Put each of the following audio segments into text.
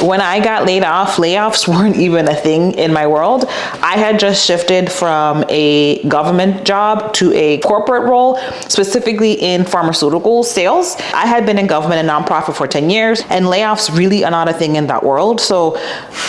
When I got laid off, layoffs weren't even a thing in my world. I had just shifted from a government job to a corporate role, specifically in pharmaceutical sales. I had been in government and nonprofit for 10 years, and layoffs really are not a thing in that world. So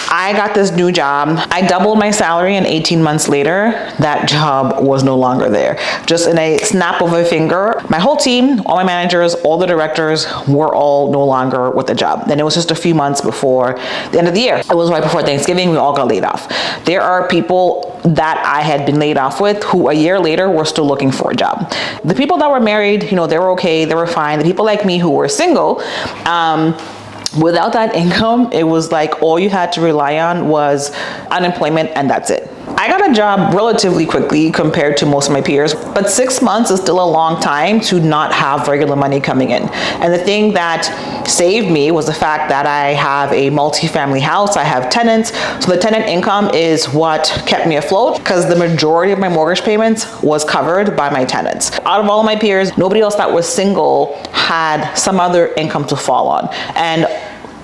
I got this new job. I doubled my salary, and 18 months later, that job was no longer there. Just in a snap of a finger, my whole team, all my managers, all the directors were all no longer with the job. And it was just a few months before the end of the year. It was right before Thanksgiving. We all got laid off. There are people that I had been laid off with who a year later were still looking for a job. The people that were married, they were okay, they were fine. The people like me who were single, without that income, it was like all you had to rely on was unemployment, and that's it. I got a job relatively quickly compared to most of my peers, but 6 months is still a long time to not have regular money coming in. And the thing that saved me was the fact that I have a multi-family house, I have tenants, so the tenant income is what kept me afloat because the majority of my mortgage payments was covered by my tenants. Out of all of my peers, nobody else that was single had some other income to fall on. And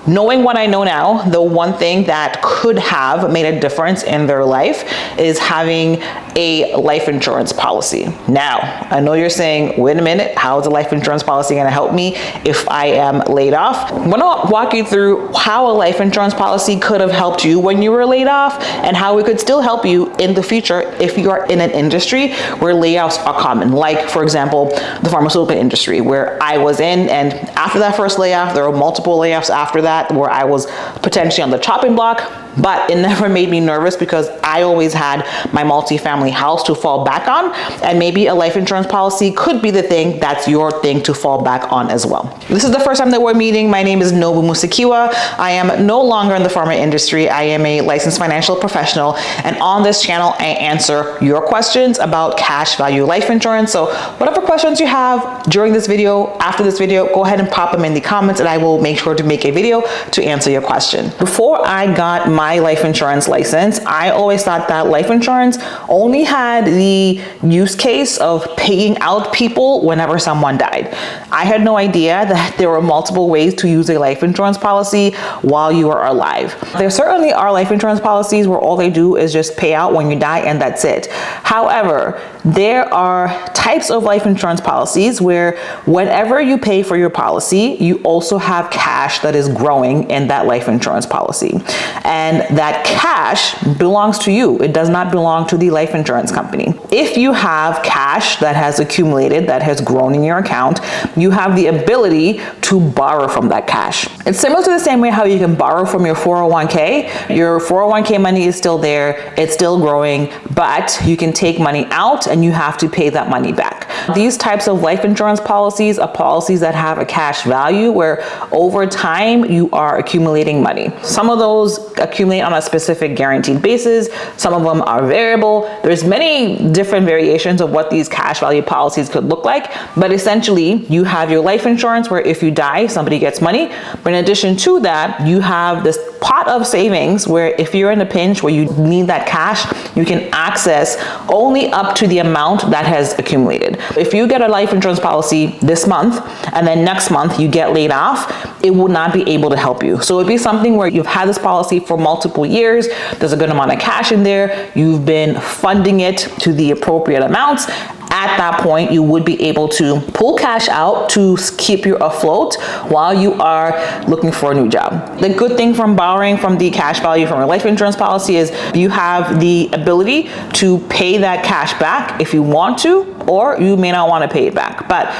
knowing what I know now, the one thing that could have made a difference in their life is having a life insurance policy. Now, I know you're saying, wait a minute, how is a life insurance policy going to help me if I am laid off? I'm going to walk you through how a life insurance policy could have helped you when you were laid off and how it could still help you in the future if you are in an industry where layoffs are common. Like, for example, the pharmaceutical industry where I was in, and after that first layoff, there were multiple layoffs after that where I was potentially on the chopping block, but it never made me nervous because I always had my multi-family house to fall back on, and maybe a life insurance policy could be the thing that's your thing to fall back on as well. This is the first time that we're meeting. My name is Nobu Musakiwa. I am no longer in the pharma industry. I am a licensed financial professional, and on this channel, I answer your questions about cash value life insurance. So whatever questions you have during this video, after this video, go ahead and pop them in the comments, and I will make sure to make a video to answer your question. Before I got my life insurance license, I always thought that life insurance only had the use case of paying out people whenever someone died. I had no idea that there were multiple ways to use a life insurance policy while you are alive. There certainly are life insurance policies where all they do is just pay out when you die and that's it. However, there are types of life insurance policies where whenever you pay for your policy, you also have cash that is growing in that life insurance policy. And that cash belongs to you. It does not belong to the life insurance company. If you have cash that has accumulated, that has grown in your account, you have the ability to borrow from that cash. It's similar to the same way how you can borrow from your 401k. Your 401k money is still there, it's still growing, but you can take money out and you have to pay that money back. These types of life insurance policies are policies that have a cash value where over time you are accumulating money. Some of those accumulate on a specific guaranteed basis. Some of them are variable. There's many different variations of what these cash value policies could look like, but essentially you have your life insurance where if you die, somebody gets money. But in addition to that, you have this pot of savings where if you're in a pinch where you need that cash, you can access only up to the amount that has accumulated. If you get a life insurance policy this month and then next month you get laid off, it will not be able to help you. So it'd be something where you've had this policy for multiple years, there's a good amount of cash in there, you've been funding it to the appropriate amounts. At that point, you would be able to pull cash out to keep you afloat while you are looking for a new job. The good thing from borrowing from the cash value from a life insurance policy is you have the ability to pay that cash back if you want to, or you may not want to pay it back. But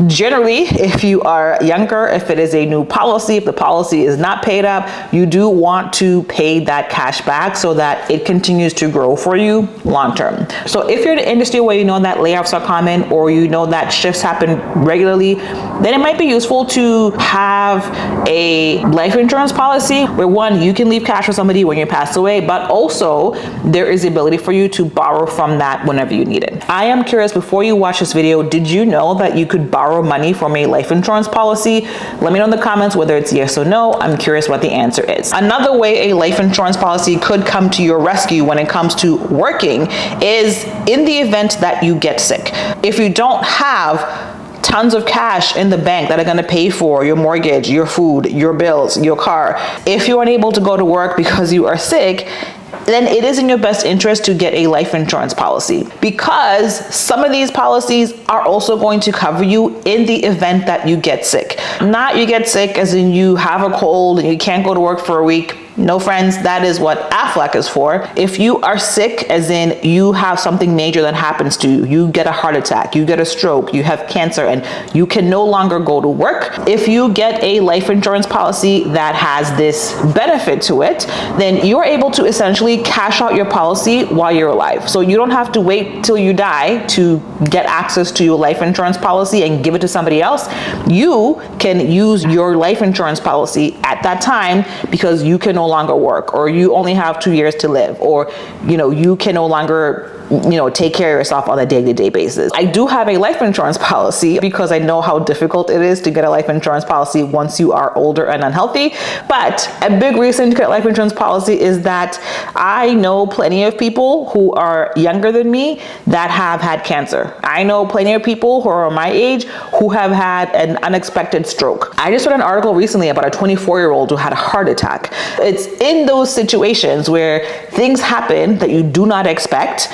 generally, if you are younger, if it is a new policy, if the policy is not paid up, you do want to pay that cash back so that it continues to grow for you long term. So if you're in an industry where you know that layoffs are common or you know that shifts happen regularly, then it might be useful to have a life insurance policy where one, you can leave cash for somebody when you pass away, but also there is the ability for you to borrow from that whenever you need it. I am curious, before you watch this video, did you know that you could borrow money from a life insurance policy? Let me know in the comments whether it's yes or no. I'm curious what the answer is. Another way a life insurance policy could come to your rescue when it comes to working is in the event that you get sick. If you don't have tons of cash in the bank that are going to pay for your mortgage, your food, your bills, your car. If you aren't able to go to work because you are sick, then it is in your best interest to get a life insurance policy, because some of these policies are also going to cover you in the event that you get sick. Not you get sick as in you have a cold and you can't go to work for a week. No, friends, that is what AFLAC is for. If you are sick, as in you have something major that happens to you, you get a heart attack, you get a stroke, you have cancer, and you can no longer go to work. If you get a life insurance policy that has this benefit to it, then you're able to essentially cash out your policy while you're alive. So you don't have to wait till you die to get access to your life insurance policy and give it to somebody else. You can use your life insurance policy at that time because you can no longer work, or you only have 2 years to live, or you can no longer take care of yourself on a day-to-day basis. I do have a life insurance policy because I know how difficult it is to get a life insurance policy once you are older and unhealthy. But a big reason to get a life insurance policy is that I know plenty of people who are younger than me that have had cancer. I know plenty of people who are my age who have had an unexpected stroke. I just read an article recently about a 24-year-old who had a heart attack. It's in those situations where things happen that you do not expect,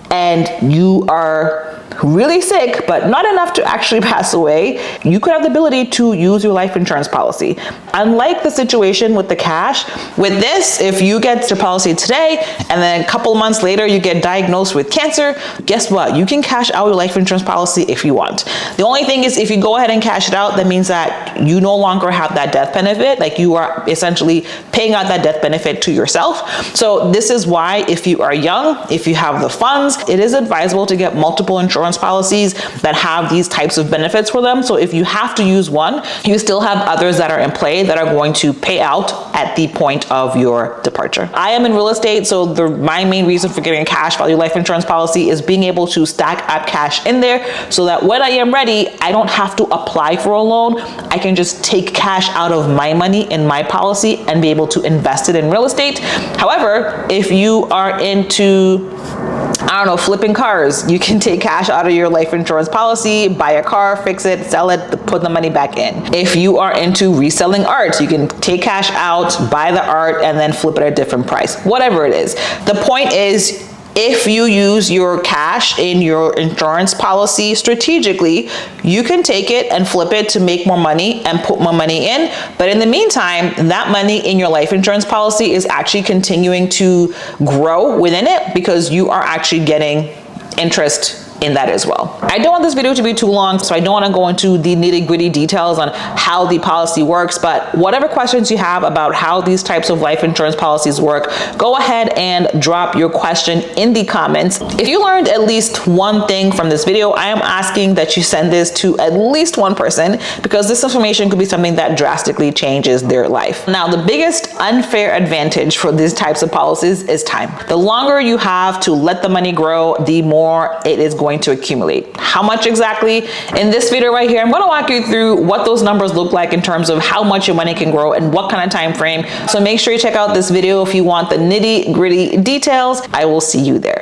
and you are really sick, but not enough to actually pass away, you could have the ability to use your life insurance policy. Unlike the situation with the cash, with this, if you get your policy today and then a couple months later you get diagnosed with cancer, guess what? You can cash out your life insurance policy if you want. The only thing is, if you go ahead and cash it out, that means that you no longer have that death benefit. Like, you are essentially paying out that death benefit to yourself. So this is why, if you are young, if you have the funds, it is advisable to get multiple insurance policies that have these types of benefits for them. So if you have to use one, you still have others that are in play that are going to pay out at the point of your departure. I am in real estate, so my main reason for getting a cash value life insurance policy is being able to stack up cash in there so that when I am ready, I don't have to apply for a loan. I can just take cash out of my money in my policy and be able to invest it in real estate. However, if you are into flipping cars, you can take cash out of your life insurance policy, buy a car, fix it, sell it, put the money back in. If you are into reselling art, you can take cash out, buy the art, and then flip it at a different price. Whatever it is. The point is, if you use your cash in your insurance policy strategically, you can take it and flip it to make more money and put more money in. But in the meantime, that money in your life insurance policy is actually continuing to grow within it, because you are actually getting interest in that as well. I don't want this video to be too long, so I don't want to go into the nitty-gritty details on how the policy works, but whatever questions you have about how these types of life insurance policies work, go ahead and drop your question in the comments. If you learned at least one thing from this video, I am asking that you send this to at least one person, because this information could be something that drastically changes their life. Now, the biggest unfair advantage for these types of policies is time. The longer you have to let the money grow, the more it is going to accumulate. How much exactly? In this video right here, I'm going to walk you through what those numbers look like in terms of how much your money can grow and what kind of time frame. So make sure you check out this video if you want the nitty-gritty details. I will see you there.